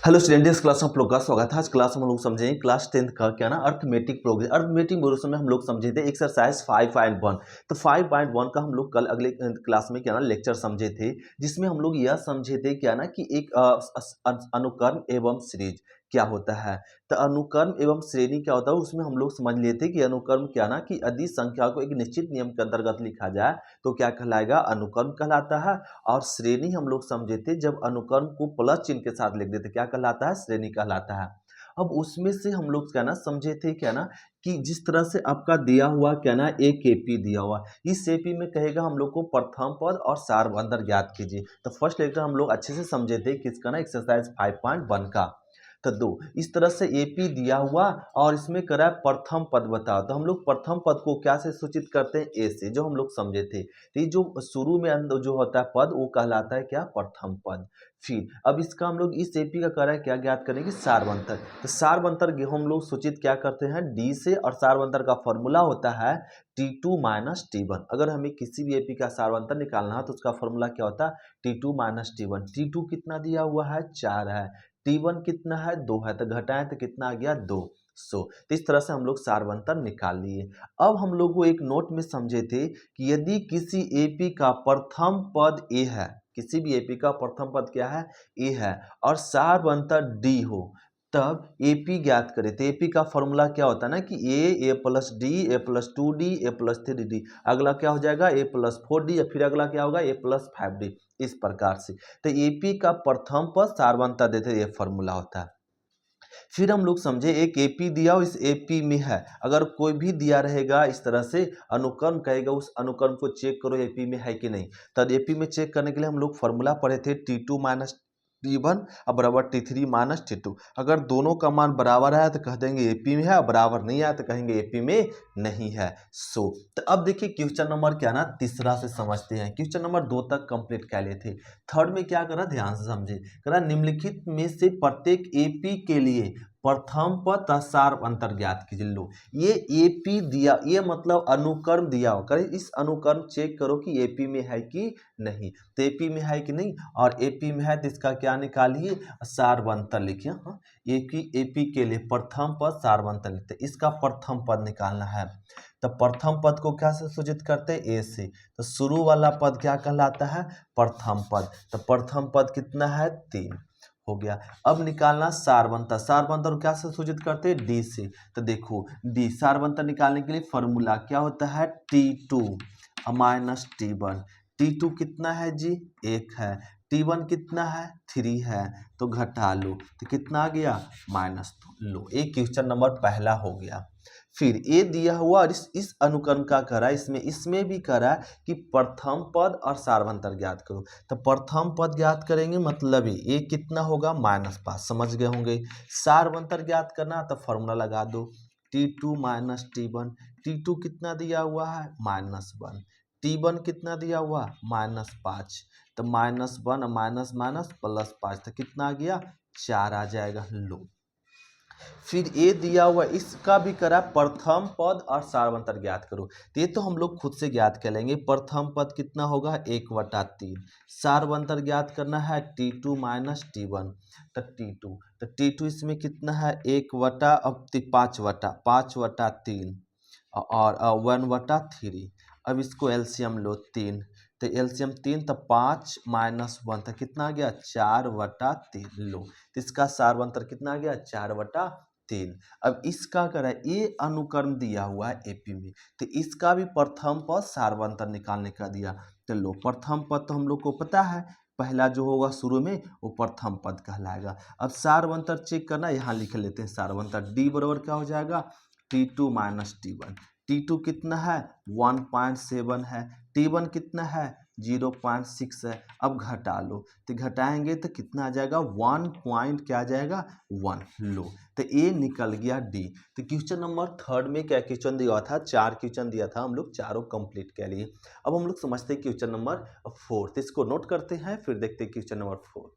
Hello students, class में आप लोग का स्वागत है। आज क्लास में हम लोग समझेंगे क्लास 10th का क्या ना अर्थमेटिक प्रोग्रेस। अर्थमेटिक प्रोग्रेशन में हम लोग समझे थे एक्सरसाइज 5.1। तो 5.1 का हम लोग कल अगले क्लास में क्या ना लेक्चर समझे थे, जिसमें हम लोग यह समझे थे क्या ना कि एक अनुकर्म एवं सीरीज क्या होता है। तो अनुकर्म एवं श्रेणी क्या होता है, उसमें हम लोग समझ लिए थे कि अनुकर्म क्या ना कि यदि संख्या को एक निश्चित नियम के अंतर्गत लिखा जाए तो क्या कहलाएगा, अनुकर्म कहलाता है। और श्रेणी हम लोग समझे थे जब अनुकर्म को प्लस चिन्ह के साथ लिख देते क्या कहलाता है, श्रेणी कहलाता है। अब उसमें से हम लोग क्या ना समझे थे क्या ना कि जिस तरह से आपका दिया हुआ क्या ना एक एपी दिया हुआ, इस एपी में कहेगा हम लोग को प्रथम पद और सार अंतर ज्ञात कीजिए। तो फर्स्ट लेक्चर हम लोग अच्छे से समझे थे किसका ना एक्सरसाइज 5.1 का। तो दो इस तरह से एपी दिया हुआ और इसमें करा प्रथम पद बताओ, तो हम लोग प्रथम पद को क्या से सूचित करते हैं, ए से, जो हम लोग समझे थे। तो ये जो शुरू में जो होता है पद वो कहलाता है क्या, प्रथम पद। फिर अब इसका हम लोग इस एपी का करा क्या ज्ञात करेंगे, सारवंतर। तो सारवंतर हम लोग सूचित क्या करते हैं, डी से, और सारवंतर का फॉर्मूला होता है T2 माइनस T1। अगर हमें किसी भी एपी का सारवंतर निकालना है तो उसका फॉर्मूला क्या होता है, T2 माइनस T1। T2 कितना दिया हुआ है, 4 है। T1 कितना है, 2 है। तो घटाएं तो कितना आ गया, 200। तो इस तरह से हम लोग सारवंतर निकाल लिए। अब हम लोग को एक नोट में समझे थे कि यदि किसी एपी का प्रथम पद ए है, किसी भी एपी का प्रथम पद क्या है, ए है, और सारवंतर डी हो, तब एपी ज्ञात करें। तो एपी का फॉर्मूला क्या होता है ना कि ए प्लस डी, ए प्लस 2D, ए प्लस 3D। अगला क्या हो जाएगा, ए प्लस 4D, या फिर अगला क्या होगा, ए प्लस 5D। इस प्रकार से तो एपी का प्रथम पद सारवंतर देते, ये फॉर्मूला होता है। फिर हम लोग समझे एक एपी दिया और इस एपी में है, अगर कोई भी दिया रहेगा इस तरह से अनुक्रम कहेगा, उस अनुक्रम को चेक करो एपी में है कि नहीं। तब एपी में चेक करने के लिए हम लोग फॉर्मूला पढ़े थे T2 माइनस T1 और बराबर T3 माइनस T2। अगर दोनों का मान बराबर है तो कह देंगे एपी में है, और बराबर नहीं है तो कहेंगे एपी में नहीं है। तो अब देखिए क्वेश्चन नंबर क्या ना तीसरा से समझते हैं। क्वेश्चन नंबर 2 तक कंप्लीट कर लिए थे। थर्ड में क्या करा, ध्यान से समझे। करा निम्नलिखित में से प्रत्येक एपी के लिए प्रथम पद और सार अंतर ज्ञात कीजिए। लो ये एपी दिया, ये मतलब अनुक्रम दिया हो, करे इस अनुक्रम चेक करो कि एपी में है कि नहीं। तो एपी में है कि नहीं, और एपी में है तो इसका क्या निकालिए, सारवंतर लिखिए। हाँ, एपी के लिए प्रथम पद सारवंतर लिखते, इसका प्रथम पद निकालना है। तो प्रथम पद को क्या से सूचित करते हैं, ए से। तो शुरू वाला पद क्या कहलाता है, प्रथम पद। तो प्रथम पद कितना है, 3 हो गया। अब निकालना सारवंतर। सारवंतर क्या से सूचित करते हैं, डी से। तो देखो डी सारवंतर निकालने के लिए फॉर्मूला क्या होता है, T2 माइनस T1। T2 कितना है जी, 1 है। T1 कितना है, 3 है। तो घटा लो तो कितना आ गया, -2। लो एक क्वेश्चन नंबर पहला हो गया। फिर ए दिया हुआ और इस अनुक्रम का करा, इसमें भी करा कि प्रथम पद और सारवंतर ज्ञात करो। तो प्रथम पद ज्ञात करेंगे, मतलब ए कितना होगा, -5, समझ गए होंगे। सारवंतर ज्ञात करना तो फॉर्मूला लगा दो T2 माइनस T1। T2 कितना दिया हुआ है, -1। T1 कितना दिया हुआ, -5। तो -1 माइनस माइनस +5, तो कितना आ गया, 4 आ जाएगा। लो फिर ए दिया हुआ, इसका भी करा प्रथम पद और सारवंतर ज्ञात करो। तो ये तो हम लोग खुद से ज्ञात कर लेंगे। प्रथम पद कितना होगा, 1/3। सारवंतर ज्ञात करना है T2 माइनस T1। तो T2 इसमें कितना है, 5/3 और 1/3। अब इसको एलसीएम लो, 3। तो एलसीएम 3, तो 5 - 1, तो कितना आ गया, 4/3। लो तो इसका सारवंतर कितना आ गया, 4/3। अब इसका करा, ये अनुक्रम दिया हुआ है एपी में, तो इसका भी प्रथम पद सारवंतर निकालने का दिया। तो लो प्रथम पद तो हम लोग को पता है, पहला जो होगा शुरू में वो प्रथम पद कहलाएगा। अब सारवंतर चेक करना, यहाँ लिख लेते हैं सारवंतर। डी बराबर क्या हो जाएगा, T2 माइनस T1। T2 कितना है, 1.7 है। T1 कितना है, 0.6 है। अब घटा लो तो घटाएंगे तो कितना आ जाएगा, 1 पॉइंट क्या आ जाएगा, 1। लो तो ए निकल गया डी। तो क्वेश्चन नंबर थर्ड में क्या क्वेश्चन दिया था, 4 क्वेश्चन दिया था, हम लोग चारों कंप्लीट कर लिए। अब हम लोग समझते हैं क्वेश्चन नंबर 4। तो इसको नोट करते हैं, फिर देखते हैं क्वेश्चन नंबर 4।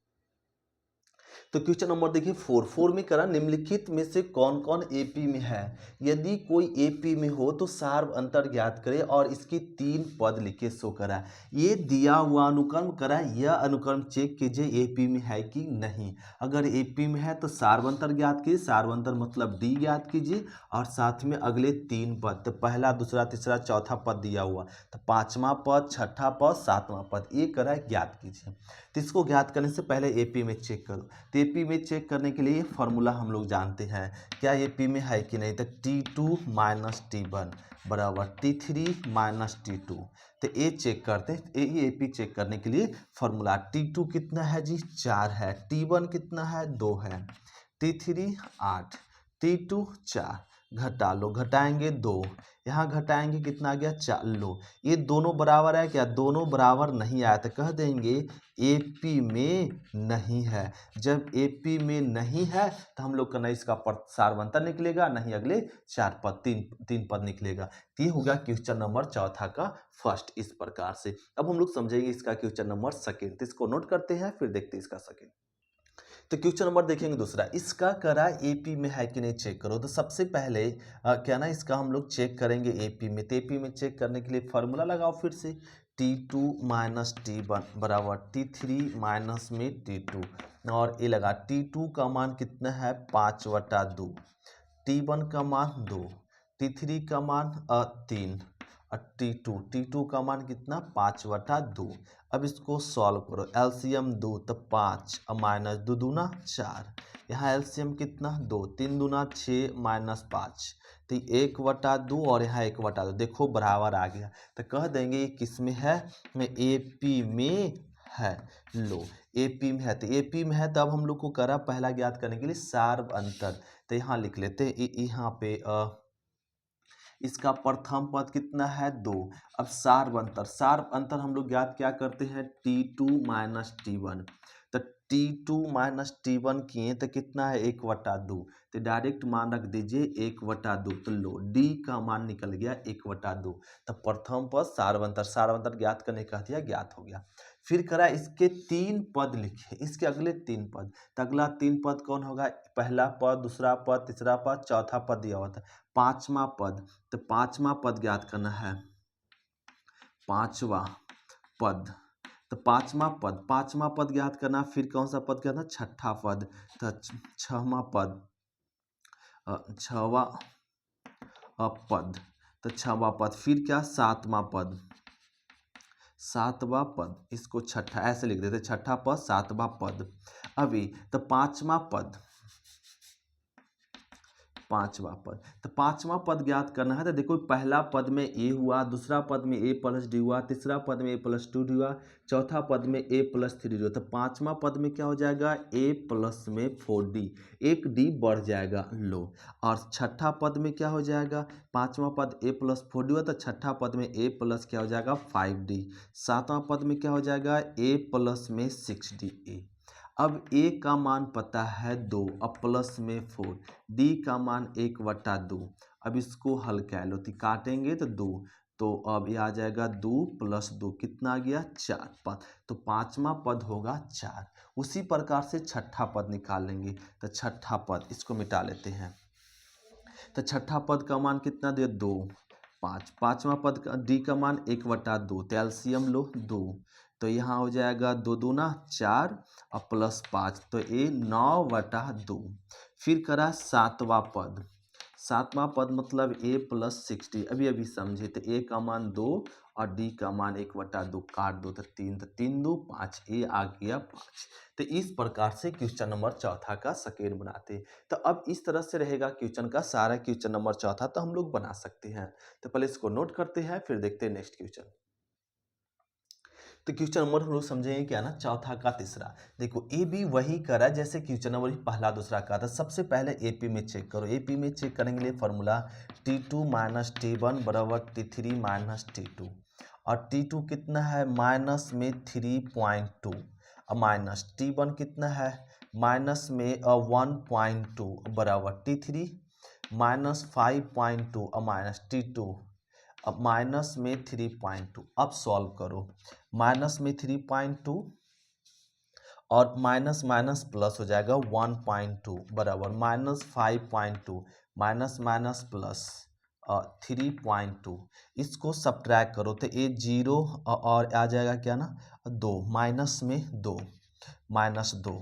तो क्वेश्चन नंबर देखिए 4 में करा निम्नलिखित में से कौन कौन एपी में है। यदि कोई एपी में हो तो सार्व अंतर ज्ञात करे और इसकी 3 पद लिखे सो करा। ये दिया हुआ अनुक्रम करा, यह अनुक्रम चेक कीजिए एपी में है कि नहीं। अगर एपी में है तो सार्व अंतर ज्ञात कीजिए, सार्व अंतर मतलब डी ज्ञात कीजिए और साथ में अगले 3 पद, तो पहला दूसरा तीसरा चौथा पद दिया हुआ, तो 5वां पद, छठा पद, 7वां पद, ये करा ज्ञात कीजिए। तो इसको ज्ञात करने से पहले एपी में चेक करो। तो एपी में चेक करने के लिए फॉर्मूला हम लोग जानते हैं, क्या एपी में है कि नहीं। तो T2 माइनस T1 बराबर T3 माइनस T2। तो ये चेक करते हैं, ये एपी चेक करने के लिए फॉर्मूला T2 कितना है जी 4 है, T1 कितना है 2 है, T3 8, T2 4, घटा लो, घटाएंगे 2, यहाँ घटाएंगे कितना आ गया 4। लो ये दोनों बराबर है क्या, दोनों बराबर नहीं आया तो कह देंगे एपी में नहीं है। जब एपी में नहीं है तो हम लोग का ना इसका सार्व अंतर निकलेगा, नहीं अगले 4 पद, तीन पद निकलेगा। तो ये होगा क्वेश्चन नंबर चौथा का फर्स्ट। इस प्रकार से अब हम लोग समझेंगे इसका क्वेश्चन नंबर सेकेंड। तो इसको नोट करते हैं फिर देखते हैं इसका सेकेंड। तो क्वेश्चन नंबर देखेंगे दूसरा, इसका करा एपी में है कि नहीं चेक करो। तो सबसे पहले क्या ना इसका हम लोग चेक करेंगे एपी में। तो एपी में चेक करने के लिए फार्मूला लगाओ फिर से, T2 माइनस T1 बराबर T3 माइनस में T2 और ये लगा T2 का मान कितना है 5/2, T1 का मान 2, T3 का मान 3 और T2 का मान कितना 5/2। अब इसको सॉल्व करो, एलसीएम 2 तो 5 और माइनस 2 दूना 4, यहाँ एलसीएम कितना 2, 3 दूना 6 माइनस 5, तो 1/2 और यहाँ 1/2, देखो बराबर आ गया। तो कह देंगे ये किस में है, एपी में है। लो एपी में है, तो एपी में है तो अब हम लोग को करा पहला ज्ञात करने के लिए सार्व अंतर। तो यहाँ लिख लेते यहाँ पे इसका प्रथम पद कितना है 2। अब सार्व अंतर हम लोग ज्ञात क्या करते हैं T2 माइनस T1। तो T2 माइनस T1 किए तो कितना है 1/2, तो डायरेक्ट मान रख दीजिए 1/2। तो लो D का मान निकल गया 1/2। तो प्रथम पद सार्व अंतर ज्ञात करने का दिया, ज्ञात हो गया। फिर करा इसके 3 पद लिखे, इसके अगले 3 पद। तो अगला 3 पद कौन होगा, पहला पद, दूसरा पद, तीसरा पद, चौथा पद दिया हुआ था। 5वां पद, तो 5वां पद ज्ञात करना है, 5वां पद, तो 5वां पद ज्ञात करना। फिर कौन सा पद कहना, छठा पद, तो 6वां पद, 6वां पद, तो 6वां पद। फिर क्या 7वां पद, 7वां पद, इसको छठा ऐसे लिख देते, छठा पद 7वां पद। अभी तो 5वां पद, 5वां पद, तो 5वां पद ज्ञात करना है। तो देखो पहला पद में ए हुआ, दूसरा पद में a प्लस डी हुआ, तीसरा पद में a प्लस 2 डी हुआ, चौथा पद में a प्लस 3 डी हुआ। तो 5वां पद में क्या हो जाएगा a प्लस में 4d, एक d बढ़ जाएगा। लो और छठा पद में क्या हो जाएगा, 5वां पद a प्लस 4d हुआ, तो छठा पद में a प्लस क्या हो जाएगा 5d। 7वां पद में क्या हो जाएगा a प्लस में 6d। अब a का मान पता है 2 अब प्लस में 4, d का मान 1/2। अब इसको हल कर लो, तो काटेंगे तो 2, तो अब ये आ जाएगा 2 + 2 कितना आ गया 4 पद। तो 5वां पद होगा 4। उसी प्रकार से छठा पद निकाल लेंगे। तो छठा पद इसको मिटा लेते हैं। तो छठा पद का मान कितना दे 2, 5। 5वां पद का d का मान 1/2, तो एलसीएम लो 2, तो यहाँ हो जाएगा 2 दूना 4 और प्लस 5, तो ये 9/2। फिर करा 7वां पद, 7वां पद मतलब a प्लस 6d। अभी समझे, तो a का मान 2 और d का मान 1/2, काट दो तो 3, तो 3 2 5, a आ गया 5। तो इस प्रकार से क्वेश्चन नंबर चौथा का सेकेंड बनाते। तो अब इस तरह से रहेगा क्वेश्चन का सारा क्वेश्चन नंबर चौथा, तो हम लोग बना सकते हैं। तो पहले इसको नोट करते हैं फिर देखते हैं नेक्स्ट क्वेश्चन। तो क्वेश्चन नंबर हम लोग समझेंगे क्या ना चौथा का तीसरा। देखो ए बी वही करा जैसे क्वेश्चन नंबर पहला दूसरा का था। सबसे पहले एपी में चेक करो। एपी में चेक करने के लिए फॉर्मूला T2 माइनस T1 बराबर T3 माइनस T2 और T2 कितना है माइनस में 3.2 और माइनस T1 कितना है माइनस में 1.2 बराबर T3 माइनस 5.2 और माइनस T2 अब माइनस में 3.2। अब सॉल्व करो, माइनस में 3.2 और माइनस माइनस प्लस हो जाएगा 1.2 बराबर -5.2 माइनस माइनस प्लस 3.2। इसको सब्ट्रैक्ट करो तो ये जीरो और आ जाएगा क्या ना 2 माइनस में 2 -2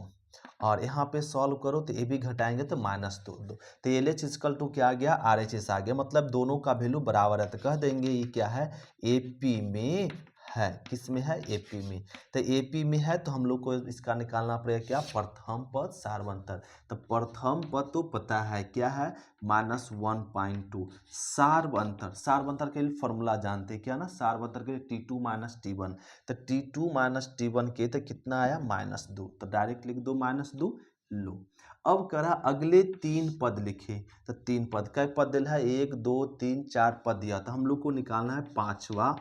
और यहाँ पे सॉल्व करो तो ये भी घटाएंगे तो -2 तो एल एच इजकल टू क्या आ गया आर एच एस आ गया, मतलब दोनों का वैल्यू बराबर है तो कह देंगे ये क्या है एपी में है। किस में है एपी में, तो एपी में है तो हम लोग को इसका निकालना पड़ेगा क्या प्रथम पद सार्वंतर। तो प्रथम पद तो पता है क्या है -1.2 सार्वंतर, सार्वंतर के लिए फॉर्मूला जानते हैं क्या ना सार्वंतर के लिए T2 - T1, तो T2 - T1 के तो कितना आया -2 तो डायरेक्ट लिख दो -2 लो। अब करा अगले 3 पद लिखे तो 3 पद कै पद दिल है 1 2 3 4 पद दिया तो हम लोग को निकालना है 5वां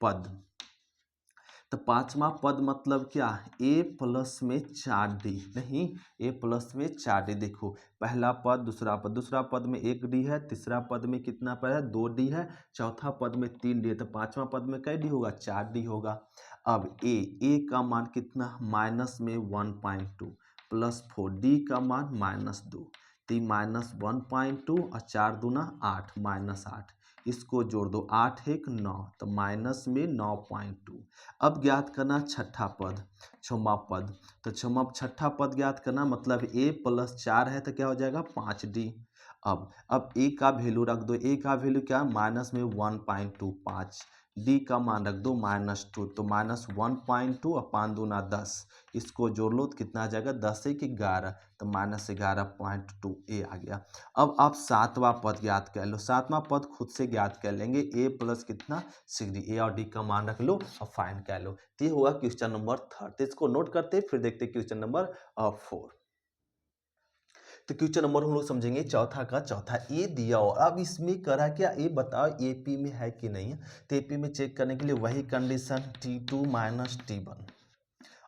पद। तो 5वां पद मतलब क्या a प्लस में 4d नहीं a प्लस में 4d। देखो पहला पद दूसरा पद में 1d है, तीसरा पद में कितना पद है 2d है, चौथा पद में 3d है, तो 5वां पद में कै डी होगा 4d होगा। अब a का मान कितना माइनस में 1.2 प्लस 4d का मान -2 तो -1.2 और 4 दूना 8 -8 इसको जोड़ दो 8 1 9 तो माइनस में 9.2। अब ज्ञात करना छठा पद छठा पद, तो छठा पद ज्ञात करना मतलब a प्लस 4 है तो क्या हो जाएगा 5d। अब a का वैल्यू रख दो, a का वैल्यू क्या माइनस में 1.25 d का मान रख दो -2 तो -1.2 और 5 दूना 10 इसको जोड़ लो तो कितना आ जाएगा 10 1 11 तो -11.2 a आ गया। अब आप 7वां पद ज्ञात कर लो, 7वां पद खुद से ज्ञात कर लेंगे a प्लस कितना 6d, a और d का मान रख लो और फाइंड कर लो। तो ये हुआ क्वेश्चन नंबर 3, तो इसको नोट करते फिर देखते क्वेश्चन नंबर 4। तो क्वेश्चन नंबर हम लोग समझेंगे चौथा का चौथा ए दिया और अब इसमें करा क्या ये बताओ एपी में है कि नहीं है। तो एपी में चेक करने के लिए वही कंडीशन T2 - T1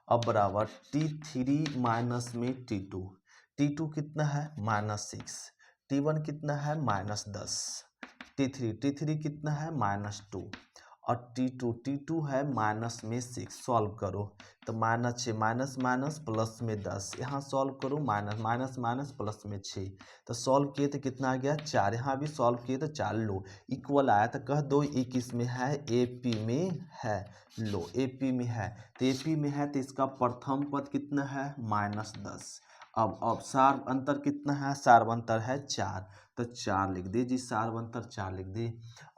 अब बराबर T3 माइनस में T2, T2 कितना है -6, T1 कितना है -10, T3 कितना है -2 और T2 है माइनस में 6। सॉल्व करो तो -6 माइनस माइनस प्लस में 10 यहाँ सॉल्व करो माइनस माइनस माइनस प्लस में 6 तो सॉल्व किए तो कितना आ गया 4, यहाँ भी सॉल्व किए तो 4 लो इक्वल आया तो कह दो ये किस में है एपी में है। लो एपी में है तो एपी में है तो इसका प्रथम पद कितना है -10। अब सार्वंतर कितना है सार्वंतर है 4 तो 4 लिख दे जी सार्वंतर 4 लिख दे।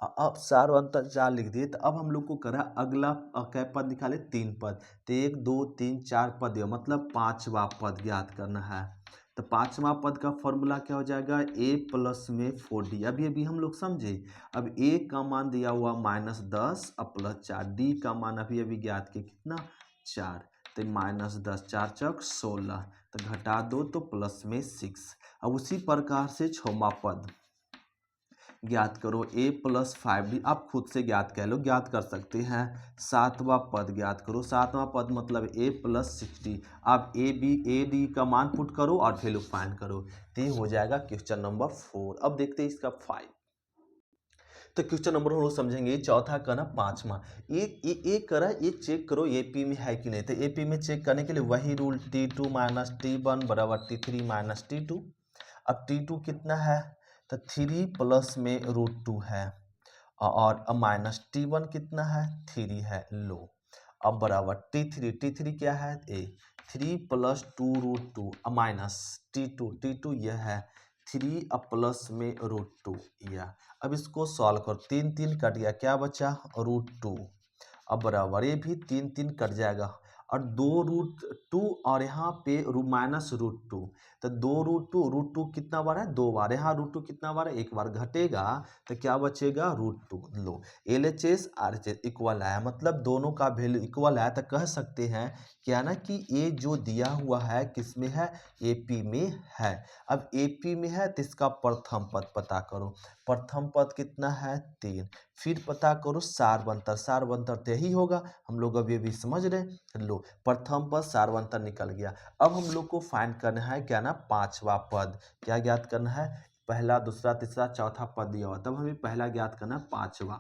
अब सार्वंतर 4 लिख दिए तो अब हम लोग को करा अगला कै पद निकाले 3 पद तो 1 2 3 4 पद दिया मतलब 5वां पद ज्ञात करना है। तो 5वां पद का फॉर्मूला क्या हो जाएगा a प्लस में 4d। अभी हम लोग समझे अब a का मान दिया हुआ -10 और प्लस 4 d का मान अभी ज्ञात किया कितना 4 तो -10 4 चौक 16 तो घटा दो तो प्लस में 6। अब उसी प्रकार से 6वां पद ज्ञात करो a प्लस 5d आप खुद से ज्ञात कह लो ज्ञात कर सकते हैं। 7वां पद ज्ञात करो 7वां पद मतलब a प्लस 6d आप a d का मान पुट करो और वैल्यू फाइंड करो तो ये हो जाएगा क्वेश्चन नंबर 4। अब देखते हैं इसका 5। तो क्वेश्चन नंबर हम लोग समझेंगे चौथा का ना 5वां एक करा ये चेक करो एपी में है कि नहीं। तो एपी में चेक करने के लिए वही रूल T2 - T1 बराबर T3 - T2। अब T2 कितना है तो 3 प्लस में √2 है और माइनस T1 कितना है 3 है लो। अब बराबर T3 क्या है 3 प्लस 2√2 माइनस T2 यह है 3 प्लस में √2 यह। अब इसको सॉल्व करो 3 3 कट गया क्या बचा √2 अब बराबर ये भी 3 3 कट जाएगा और 2√2 और यहाँ पे -√2 तो 2√2 कितना बार है 2 बार, यहाँ √2 कितना बार है 1 बार घटेगा तो क्या बचेगा √2। लो LHS RHS इक्वल आया मतलब दोनों का वैल्यू इक्वल आया तो कह सकते हैं क्या ना कि ये जो दिया हुआ है किस में है एपी में है। अब एपी में है तो इसका प्रथम पद पता करो, प्रथम पद कितना है 3 फिर पता करो सार्वंतर तो यही होगा हम लोग अभी समझ रहे। लो प्रथम पद सार्वंतर निकल गया। अब हम लोग को फाइंड करना है क्या ना 5वां पद क्या ज्ञात करना है पहला दूसरा तीसरा चौथा पद दिया हुआ तब हमें पहला ज्ञात करना 5वां।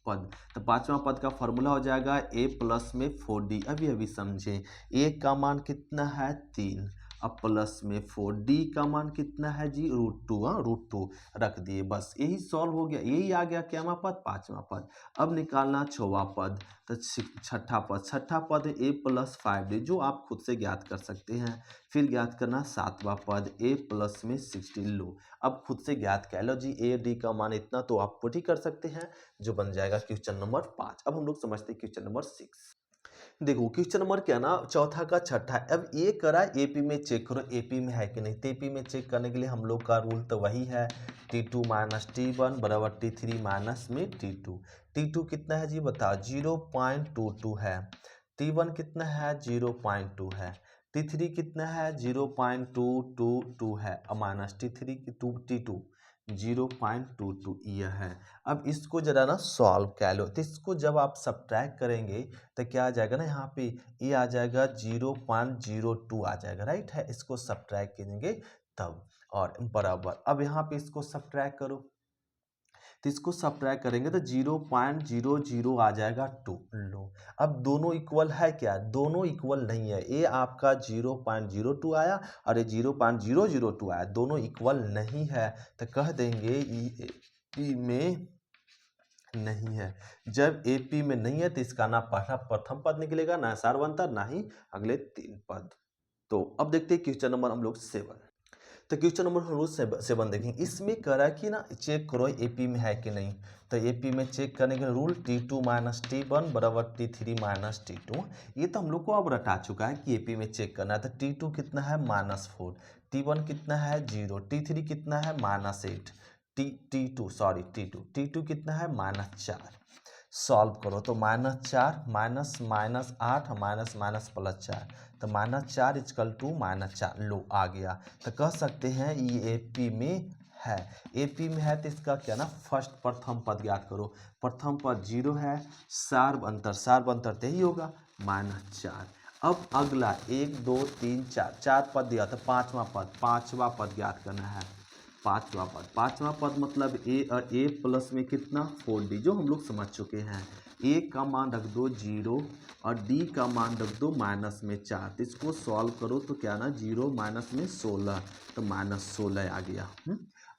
पद। तो पांचवा पद का फॉर्मूला हो जाएगा a प्लस में 4d। अभी अभी समझें, a का मान कितना है 3, अब प्लस में 4d का मान कितना है जी √2। हाँ, √2 रख दिए, बस यही सॉल्व हो गया। यही आ गया क्या पद, पांचवा पद। अब निकालना छठवां पद, तो छठा पद a प्लस 5d जो आप खुद से ज्ञात कर सकते हैं। फिर ज्ञात करना सातवां पद a प्लस में 16। लो अब खुद से ज्ञात कर लो जी, a d का मान इतना तो आप पुट ही कर सकते हैं, जो बन जाएगा क्वेश्चन नंबर 5। अब हम लोग समझते हैं क्वेश्चन नंबर 6। देखो क्वेश्चन नंबर क्या ना, चौथा का छठा है। अब ये करा एपी में चेक करो, एपी में है कि नहीं। तो एपी में चेक करने के लिए हम लोग का रूल तो वही है, T2 माइनस T1 बराबर T3 माइनस में T2। T2 कितना है जी बताओ, 0.22 है। T1 कितना है, 0.2 है। T3 कितना है, 0.222 है। और माइनस T2 0.22 यह है। अब इसको जरा ना सॉल्व कर लो। तो इसको जब आप सब्ट्रैक्ट करेंगे तो क्या आ जाएगा ना, यहाँ पे ये आ जाएगा 0.02 आ जाएगा, राइट है। इसको सब्ट्रैक्ट करेंगे तब, और बराबर। अब यहाँ पे इसको सब्ट्रैक्ट करो, तो इसको सब्ट्रैक्ट करेंगे तो 0.00 आ जाएगा 2। लो अब दोनों इक्वल है क्या, दोनों इक्वल नहीं है। ये आपका 0.02 आया और ये 0.002 आया, दोनों इक्वल नहीं है। तो कह देंगे ई में नहीं है। जब एपी में नहीं है तो इसका ना पहला प्रथम पद निकलेगा, ना सार्वंतर, ना ही अगले 3 पद। तो अब देखते हैं क्वेश्चन नंबर हम लोग 7। तो क्वेश्चन नंबर हम लोग 7 देखेंगे। इसमें कह रहा है कि ना चेक करो एपी में है कि नहीं। तो एपी में चेक करने के रूल T2 माइनस T1 बराबर T3 माइनस T2। ये तो हम लोग को अब रटा चुका है कि एपी में चेक करना है। तो T2 कितना है -4, T1 कितना है 0, T3 कितना है -8, T2 कितना है -4। सॉल्व करो तो -4 माइनस माइनस 8 माइनस माइनस +4, तो -4 इक्वल टू -4। लो आ गया। तो कह सकते हैं ये एपी में है। एपी में है तो इसका क्या ना फर्स्ट प्रथम पद ज्ञात करो। प्रथम पद 0 है, सार्व अंतर तो यही होगा -4। अब अगला 1 2 3 4 4 पद दिया, तो पांचवा पद ज्ञात करना है। पांचवा पद मतलब ए प्लस में कितना 4d, जो हम लोग समझ चुके हैं। ए का मान रख दो 0 और डी का मान रख दो -4। तो इसको सॉल्व करो तो क्या ना 0 माइनस में 16, तो -16 आ गया।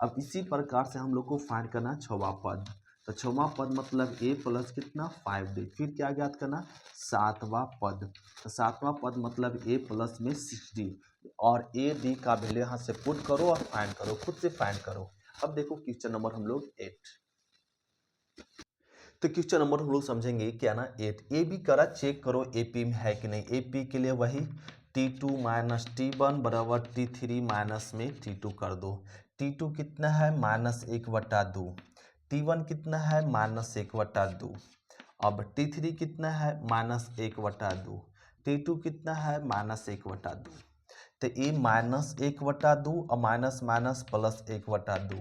अब इसी प्रकार से हम लोग को फाइंड करना छठवां पद। तो छठवां पद मतलब a प्लस कितना 5d। फिर क्या ज्ञात करना, सातवां पद। तो सातवां पद मतलब a प्लस में 6d, और ए डी का वैल्यू यहाँ से पुट करो और फाइंड करो, खुद से फाइंड करो। अब देखो क्वेश्चन नंबर हम लोग 8। तो क्वेश्चन नंबर हम लोग समझेंगे क्या ना 8। ए बी करा चेक करो एपी में है कि नहीं। एपी के लिए वही T2 माइनस T1 बराबर T3 माइनस में T2 कर दो। T2 कितना है -1/2, T1 कितना है -1/2, अब T3 कितना है -1/2, T2 कितना है -1/2। तो ये -1/2 और माइनस माइनस +1/2,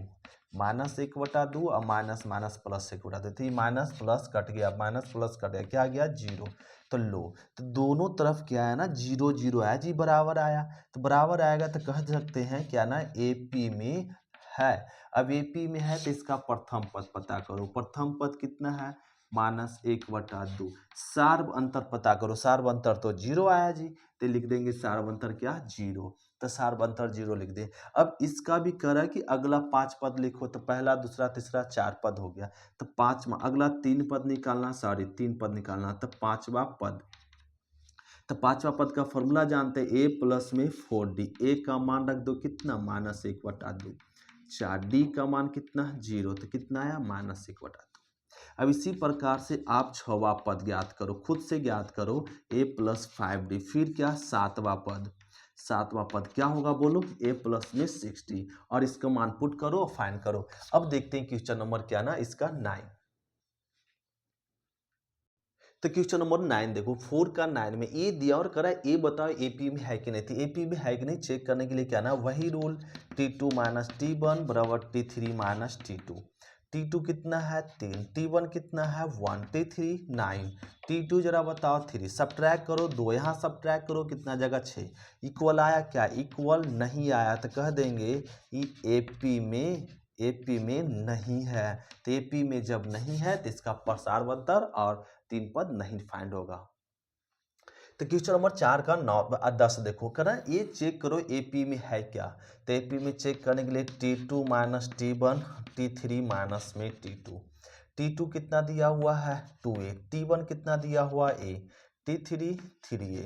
-1/2 और माइनस माइनस +1/2। तो ये माइनस प्लस कट गया, माइनस प्लस कट गया, क्या आ गया 0। तो लो तो दोनों तरफ क्या है ना 0 0 आया जी, बराबर आया। तो बराबर आएगा तो कह सकते हैं क्या ना एपी में है। अब एपी में है तो इसका प्रथम पद पता करो। प्रथम पद कितना है -1/2। सार्व अंतर पता करो, सार्व अंतर तो 0 आया जी, तो लिख देंगे सार्व अंतर क्या 0। तो सार्व अंतर 0 लिख दें। अब इसका भी कह रहा है कि अगला 5 पद लिखो। तो पहला दूसरा तीसरा 4 पद हो गया। तो पांचवा अगला 3 पद निकालना, 3 पद निकालना। तो पांचवा पद, तो पांचवा पद का फॉर्मूला जानते हैं, a प्लस में 4d। a का मान रख दो कितना -1/2, 4d का मान कितना 0, तो कितना आया -1/2। अब इसी प्रकार से आप छठवां पद ज्ञात करो, खुद से ज्ञात करो a प्लस 5d। फिर क्या सातवां पद क्या होगा बोलो, a प्लस में 6d, और इसका मान पुट करो और फाइंड करो। अब देखते हैं क्वेश्चन नंबर क्या ना इसका 9। तो क्वेश्चन नंबर 9 देखो, 4 का 9 में ए दिया और करा ए बताओ एपी में है कि नहीं। तो एपी में है कि नहीं चेक करने के लिए क्या ना वही रूल T2 माइनस T1 बराबर T3 माइनस T2। T2 कितना है 3, T1 कितना है 1, T3 9, T2 जरा बताओ 3। सब्ट्रैक्ट करो 2, यहाँ सब्ट्रैक्ट करो कितना जगह 6। इक्वल आया क्या, इक्वल नहीं आया। तो कह देंगे एपी में एपी में नहीं है। तो एपी में जब नहीं है तो इसका प्रसार अंतर और 3 पद नहीं फाइंड होगा। तो क्वेश्चन नंबर 4 का 10 देखो करा, ये चेक करो एपी में है क्या। तो एपी में चेक करने के लिए T2 minus T1 T3 minus में T2। T2 कितना दिया हुआ है 2a, T1 कितना दिया हुआ a, T3 3a,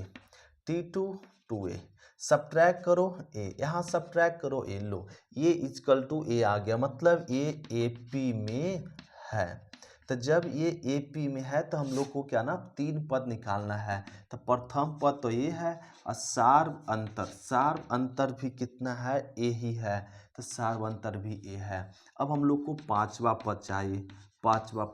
T2 2a, subtract करो a, यहाँ सब्ट्रैक्ट करो a, लो ये इक्वल टू a आ गया, मतलब ये एपी में है। तो जब ये एपी में है तो हम लोग को क्या ना 3 पद निकालना है। तो प्रथम पद तो ये है और सार अंतर भी कितना है ए ही है, तो सार अंतर भी ए है। अब हम लोग को पांचवा पद चाहिए। पांचवा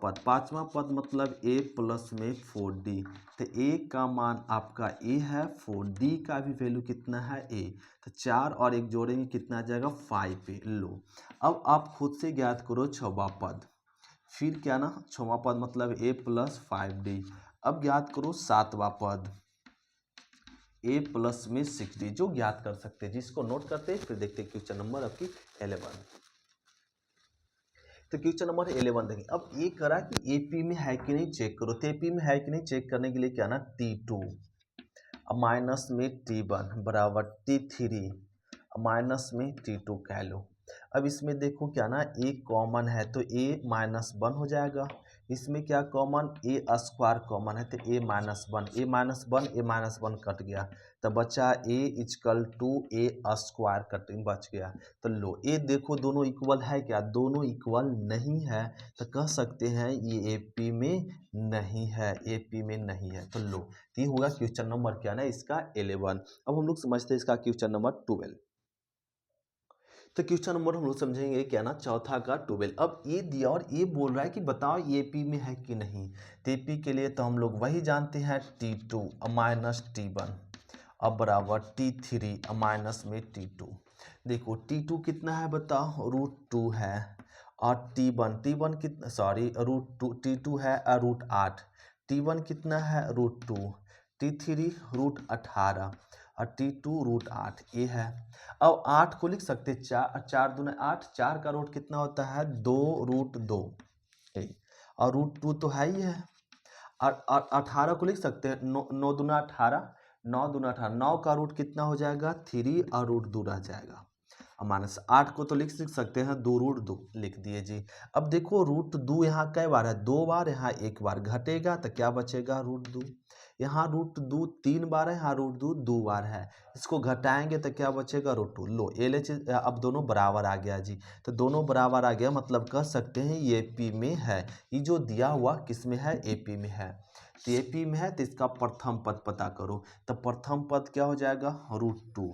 पद मतलब a प्लस में 4d। तो a का मान आपका a है, 4d का भी वैल्यू कितना है a। तो 4 और 1 जोड़ेंगे कितना आ जाएगा 5a। लो अब आप खुद से ज्ञात करो छवा पद, फिर क्या ना छवा पद मतलब a प्लस 5d। अब ज्ञात करो सातवां पद a प्लस में 6d, जो ज्ञात कर सकते हैं, जिसको नोट करते हैं। फिर देखते हैं क्वेश्चन नंबर आपकी 11। तो क्वेश्चन नंबर 11 देखिए, अब ये करा कि एपी में है कि नहीं चेक करो। तो एपी में है कि नहीं चेक करने के लिए क्या ना T2 माइनस में T1 बराबर T3 माइनस में T2 कह लो। अब इसमें देखो क्या ना a कॉमन है तो a माइनस 1 हो जाएगा। इसमें क्या कॉमन a स्क्वायर कॉमन है तो a minus 1 a minus 1 cut गया तो बचा a equal to a square cutting बच गया। तो लो ये देखो दोनों इक्वल है क्या, दोनों इक्वल नहीं है तो कह सकते हैं ये एपी में नहीं है, एपी में नहीं है। तो लो ये होगा क्वेश्चन नंबर क्या ना इसका 11। अब हम लोग समझते हैं इसका क्वेश्चन नंबर 12। तो क्वेश्चन नंबर हम लोग समझेंगे क्या ना चौथा का 12। अब ये दिया और ये बोल रहा है कि बताओ एपी में है कि नहीं। तो एपी के लिए तो हम लोग वही जानते हैं T2 माइनस T1 अब बराबर T3 माइनस में T2। देखो T2 कितना है बताओ √2 है और T1 कितना सॉरी √2 T2 है √8, T1 कितना है √2, T3 √18 और T2 √8 ये है। अब 8 को लिख सकते हैं 4 दूना 8, 4 का रूट कितना होता है 2√2 और √2 तो है ही है। और 18 को लिख सकते हैं 9 दूना 18, 9 दूना 18, 9 का रूट कितना हो जाएगा 3 और √2 रह जाएगा। और माइनस 8 को तो लिख सकते हैं 2√2 लिख दिए जी। अब देखो √2 यहाँ कई बार है 2 बार, यहाँ 1 बार घटेगा तो क्या बचेगा √2। यहाँ √2 3 बार है, यहाँ √2 2 बार है, इसको घटाएंगे तो क्या बचेगा √2। लो LH अब दोनों बराबर आ गया जी। तो दोनों बराबर आ गया मतलब कह सकते हैं ये एपी में है। ये जो दिया हुआ किस में है एपी में है। तो एपी में है तो इसका प्रथम पद पता करो। तो प्रथम पद क्या हो जाएगा √2,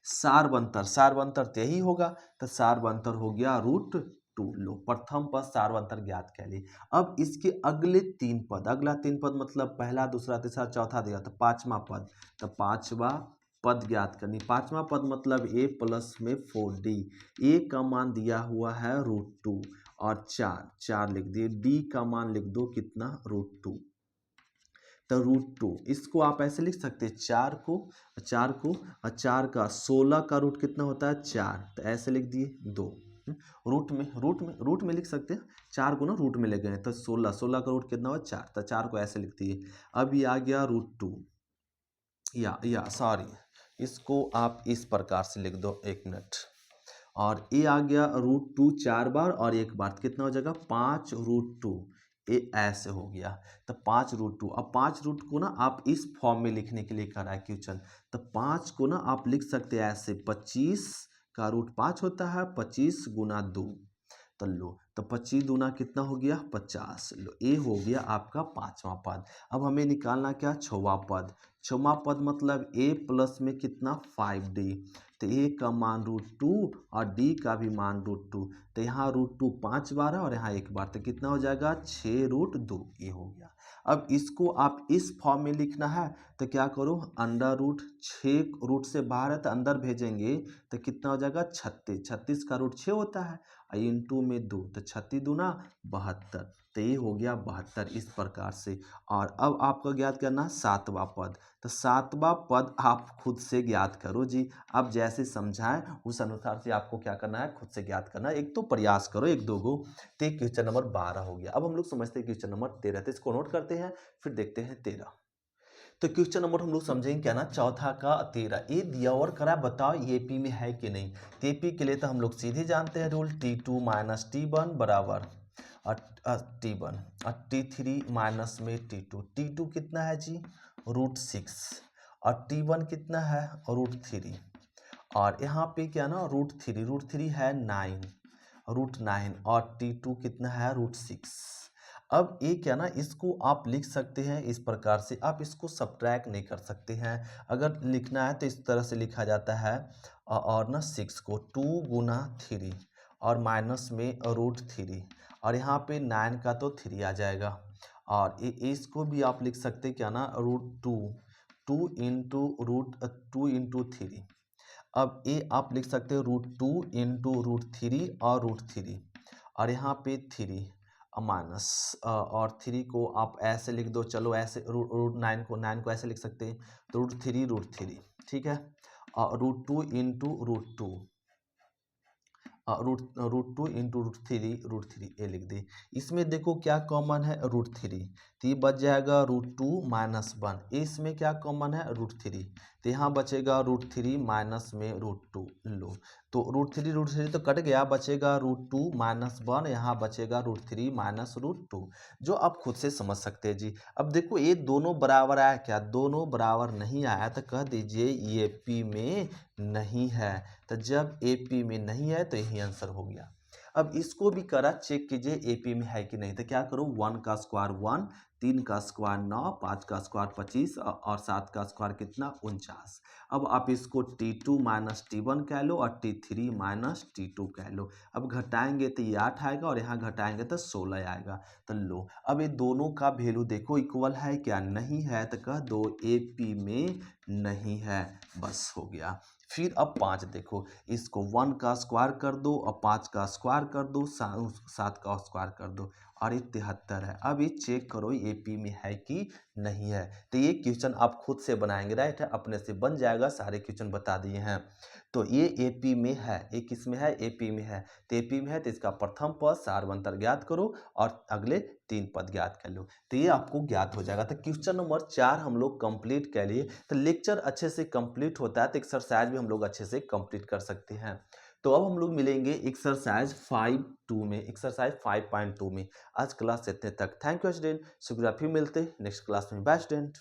सारवंतर तो यही होगा तो सारवंतर हो गया √2। लो प्रथम पद सारवंतर ज्ञात कर ली। अब इसके अगले 3 पद, अगला 3 पद मतलब पहला दूसरा तीसरा चौथा दिया तो पांचवा पद, तो पांचवा पद ज्ञात करनी। पांचवा पद मतलब a प्लस में 4d, a का मान दिया हुआ है √2 और 4 लिख दिए, d का मान लिख दो कितना √2। तो √2 इसको आप ऐसे लिख सकते हैं 4 को और 4 का 16 का रूट कितना होता है 4, तो ऐसे लिख दिए 2। रूट में लिख सकते हैं 4 को ना रूट में ले गए तो 16 का रूट कितना हो 4, तो 4 को ऐसे लिख दिए। अब ये आ गया √2 या सॉरी इसको आप इस प्रकार से लिख दो 1 मिनट, और ये आ गया √2 4 बार और 1 बार कितना हो जाएगा 5√2, ये ऐसे हो गया। तो 5√2, अब 5 रूट को ना आप इस फॉर्म में लिखने के लिए करा है क्वेश्चन। तो 5 को ना आप लिख सकते हैं ऐसे, 25 का रूट 5 होता है, 25 गुना 2। तो लो तो 25 दूना कितना हो गया 50। लो ये हो गया आपका पांचवा पद। अब हमें निकालना क्या छवा पद। छवा पद मतलब a प्लस में कितना 5d, तो a का मान √2 और d का भी मान √2। तो यहाँ √2 5 बार है और यहाँ 1 बार, तो कितना हो जाएगा 6√2, ये हो गया। अब इसको आप इस फॉर्म में लिखना है तो क्या करो, अंडर रूट 6 रूट से बाहर है तो अंदर भेजेंगे तो कितना हो जाएगा 36, 36 का रूट 6 होता है और इंटू में 2 तो 36 दूना 72, तो ये हो गया 72 इस प्रकार से। और अब आपको ज्ञात करना है 7वां पद, तो 7वां पद आप खुद से ज्ञात करो जी। आप जैसे समझाएं उस अनुसार से आपको क्या करना है, खुद से ज्ञात करना है। एक तो प्रयास करो एक दो गो। तो क्वेश्चन नंबर 12 हो गया। अब हम लोग समझते हैं क्वेश्चन नंबर 13, तो इसको नोट करते हैं फिर देखते हैं 13। तो क्वेश्चन नंबर हम लोग समझेंगे क्या ना, चौथा का 13 ये दिया और करा, बताओ एपी में है कि नहीं। तो एपी के लिए तो हम लोग सीधे जानते हैं रूल, T2 माइनस T1 बराबर T1 और T3 माइनस में T2। T2 कितना है जी, √6 और T1 कितना है, √3। और यहाँ पे क्या ना √3 है 9, √9 और T2 कितना है, √6। अब ये क्या ना, इसको आप लिख सकते हैं इस प्रकार से, आप इसको सब्ट्रैक्ट नहीं कर सकते हैं। अगर लिखना है तो इस तरह से लिखा जाता है, और ना 6 को 2 गुना 3 और माइनस में √3 और यहाँ पे 9 का तो 3 आ जाएगा। और इसको भी आप लिख सकते क्या ना, √2 2 इंटू 3। अब ये आप लिख सकते हो √2 इंटू √3 और √3 और यहाँ पे 3 माइनस और 3 को आप ऐसे लिख दो, चलो ऐसे √9 को ऐसे लिख सकते हैं, तो √3 ठीक है, और √2 इंटू √2 √2 इंटू √3 ये लिख दी। इसमें देखो क्या कॉमन है, √3, तो ये बच जाएगा √2 माइनस 1। इसमें क्या कॉमन है, √3, तो यहाँ बचेगा √3 माइनस में √2। लो तो √3 तो कट गया, बचेगा √2 माइनस 1, यहाँ बचेगा √3 माइनस √2, जो आप खुद से समझ सकते हैं जी। अब देखो ये दोनों बराबर आया क्या, दोनों बराबर नहीं आया तो कह दीजिए ये पी में नहीं है। तो जब एपी में नहीं है तो यही आंसर हो गया। अब इसको भी करा चेक कीजिए एपी में है कि नहीं। तो क्या करो, 1 का स्क्वायर 1, 3 का स्क्वायर 9, 5 का स्क्वायर 25 और 7 का स्क्वायर कितना, 49। अब आप इसको T2 माइनस T1 कह लो और T3 माइनस T2 कह लो। अब घटाएंगे तो ये 8 आएगा और यहाँ घटाएंगे तो 16 आएगा। तो लो अब ये दोनों का वैल्यू देखो इक्वल है क्या, नहीं है, तो कह दो एपी में नहीं है, बस हो गया। फिर अब 5 देखो, इसको 1 का स्क्वायर कर दो और 5 का स्क्वायर कर दो, 7 का स्क्वायर कर दो और ये 73 है। अब ये चेक करो एपी में है कि नहीं है। तो ये क्वेश्चन आप खुद से बनाएंगे, राइट है, अपने से बन जाएगा, सारे क्वेश्चन बता दिए हैं। तो ये एपी में है, ये किस में है, एपी में है। तो एपी में है तो इसका प्रथम पद सारवंतर ज्ञात करो और अगले 3 पद ज्ञात कर लो, तो ये आपको ज्ञात हो जाएगा। तो क्वेश्चन नंबर 4 हम लोग कंप्लीट कर लिए। तो लेक्चर अच्छे से कंप्लीट होता है तो एक्सरसाइज भी हम लोग अच्छे से कंप्लीट कर सकते हैं। तो अब हम लोग मिलेंगे एक्सरसाइज 5.2 में, एक्सरसाइज 5.2 में। आज क्लास इतने तक, थैंक यू स्टूडेंट, शुक्रिया, फिर मिलते नेक्स्ट क्लास में, बाय स्टूडेंट।